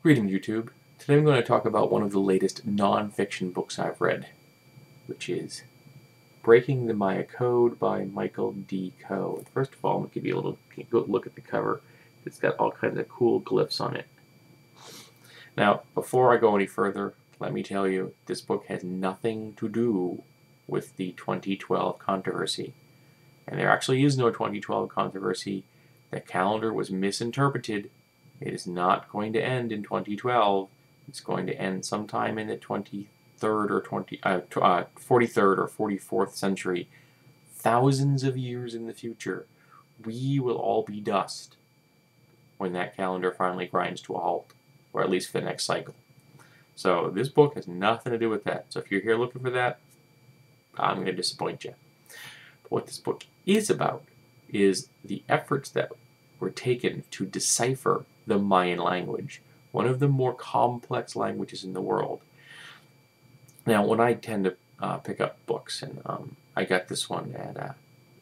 Greetings, YouTube. Today I'm going to talk about one of the latest non-fiction books I've read, which is Breaking the Maya Code by Michael D. Coe. First of all, I'm going to give you a little look at the cover. It's got all kinds of cool glyphs on it. Now, before I go any further, let me tell you, this book has nothing to do with the 2012 controversy. And there actually is no 2012 controversy. The calendar was misinterpreted. It is not going to end in 2012. It's going to end sometime in the 23rd or 43rd or 44th century. Thousands of years in the future. We will all be dust when that calendar finally grinds to a halt, or at least for the next cycle. So this book has nothing to do with that. So if you're here looking for that, I'm going to disappoint you. But what this book is about is the efforts that were taken to decipher the Mayan language, one of the more complex languages in the world. Now, when I tend to pick up books, and I got this one at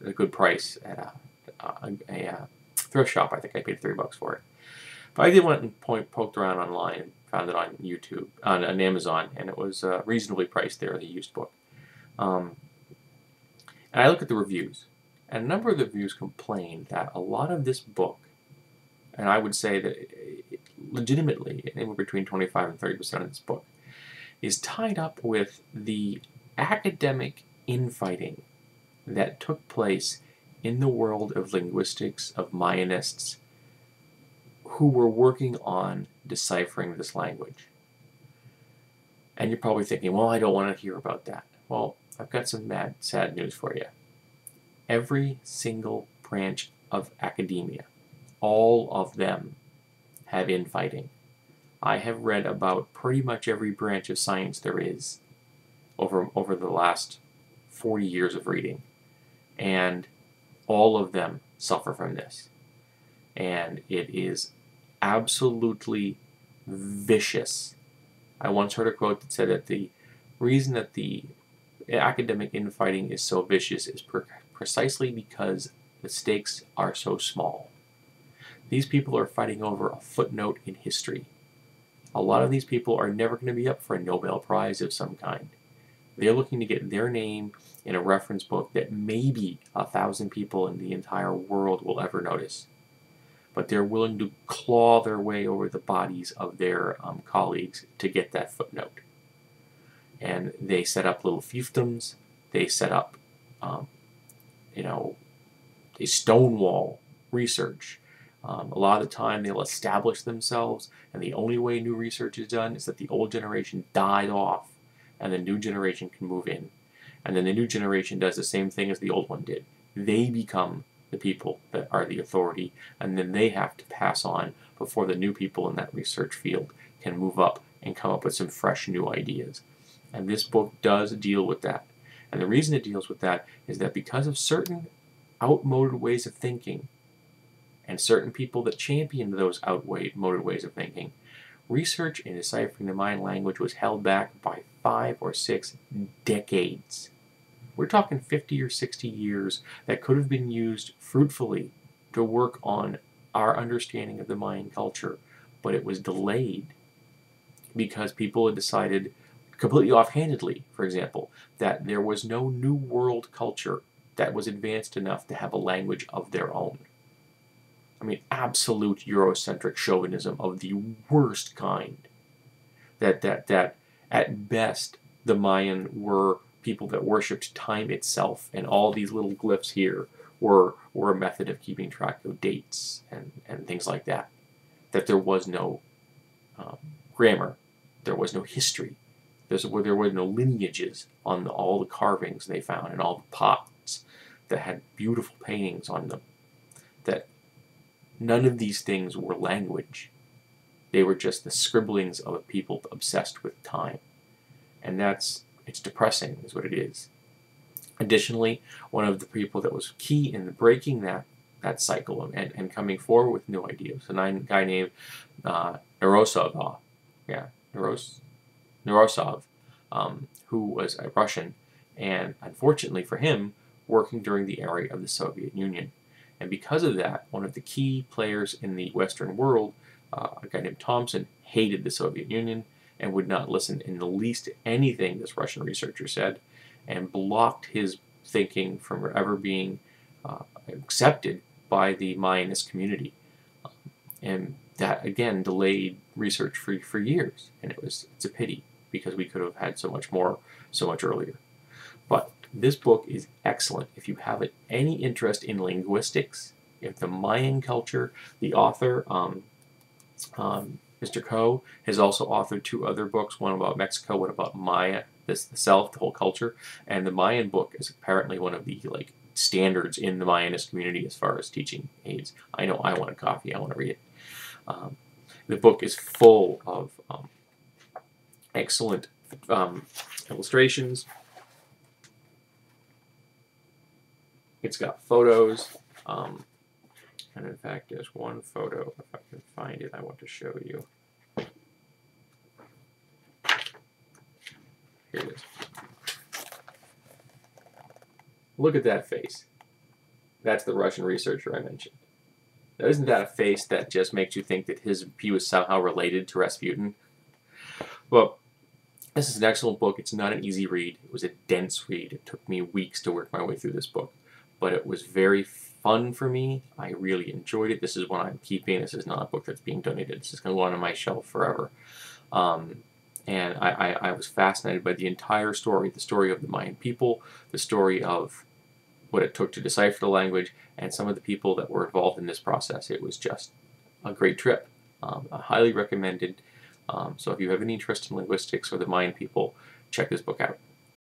a good price at a thrift shop. I think I paid $3 for it. But I did went and poked around online and found it on YouTube, on Amazon, and it was reasonably priced there, the used book. And I looked at the reviews, and a number of the reviews complained that a lot of this book, and I would say that legitimately, anywhere between 25 and 30% of this book, is tied up with the academic infighting that took place in the world of linguistics, of Mayanists, who were working on deciphering this language. And you're probably thinking, well, I don't want to hear about that. Well, I've got some sad news for you. Every single branch of academia, all of them, have infighting. I have read about pretty much every branch of science there is over the last 40 years of reading, and all of them suffer from this. And it is absolutely vicious. I once heard a quote that said that the reason that the academic infighting is so vicious is precisely because the stakes are so small. These people are fighting over a footnote in history. A lot of these people are never going to be up for a Nobel Prize of some kind. They're looking to get their name in a reference book that maybe 1,000 people in the entire world will ever notice. But they're willing to claw their way over the bodies of their colleagues to get that footnote. And they set up little fiefdoms. They set up, they stonewall research. A lot of the time they'll establish themselves, and the only way new research is done is that the old generation died off and the new generation can move in. And then the new generation does the same thing as the old one did. They become the people that are the authority, and then they have to pass on before the new people in that research field can move up and come up with some fresh new ideas. And this book does deal with that. And the reason it deals with that is that because of certain outmoded ways of thinking, and certain people that championed those outmoded ways of thinking, research in deciphering the Mayan language was held back by 5 or 6 decades. We're talking 50 or 60 years that could have been used fruitfully to work on our understanding of the Mayan culture, but it was delayed because people had decided, completely offhandedly, for example, that there was no New World culture that was advanced enough to have a language of their own. I mean, absolute Eurocentric chauvinism of the worst kind. That at best, the Mayan were people that worshipped time itself, and all these little glyphs here were a method of keeping track of dates and things like that. That there was no grammar, there was no history, there were no lineages on all the carvings they found and all the pots that had beautiful paintings on them. That none of these things were language. They were just the scribblings of a people obsessed with time. And it's depressing, is what it is. Additionally, one of the people that was key in breaking that cycle and coming forward with new ideas, a guy named Nerosov, who was a Russian, and unfortunately for him, working during the era of the Soviet Union. And because of that, one of the key players in the Western world A guy named Thompson hated the Soviet Union and would not listen in the least to anything this Russian researcher said, and blocked his thinking from ever being accepted by the Mayanist community. And that, again, delayed research for years, and it's a pity, because we could have had so much more so much earlier. But this book is excellent if you have any interest in linguistics, if the Mayan culture. The author, Mr. Coe, has also authored 2 other books, one about Mexico, one about Maya, the self, the whole culture, and the Mayan book is apparently one of the standards in the Mayanist community as far as teaching aids. I know I want a copy, I want to read it. The book is full of excellent illustrations. It's got photos, and in fact there's one photo, if I can find it, I want to show you. Here it is. Look at that face. That's the Russian researcher I mentioned. Now, isn't that a face that just makes you think that he was somehow related to Rasputin? Well, this is an excellent book. It's not an easy read. It was a dense read. It took me weeks to work my way through this book. But it was very fun for me. I really enjoyed it. This is one I'm keeping. This is not a book that's being donated. This is going to go on my shelf forever. And I was fascinated by the entire story. The story of the Mayan people, the story of what it took to decipher the language, and some of the people that were involved in this process. It was just a great trip. I highly recommended. So if you have any interest in linguistics or the Mayan people, check this book out.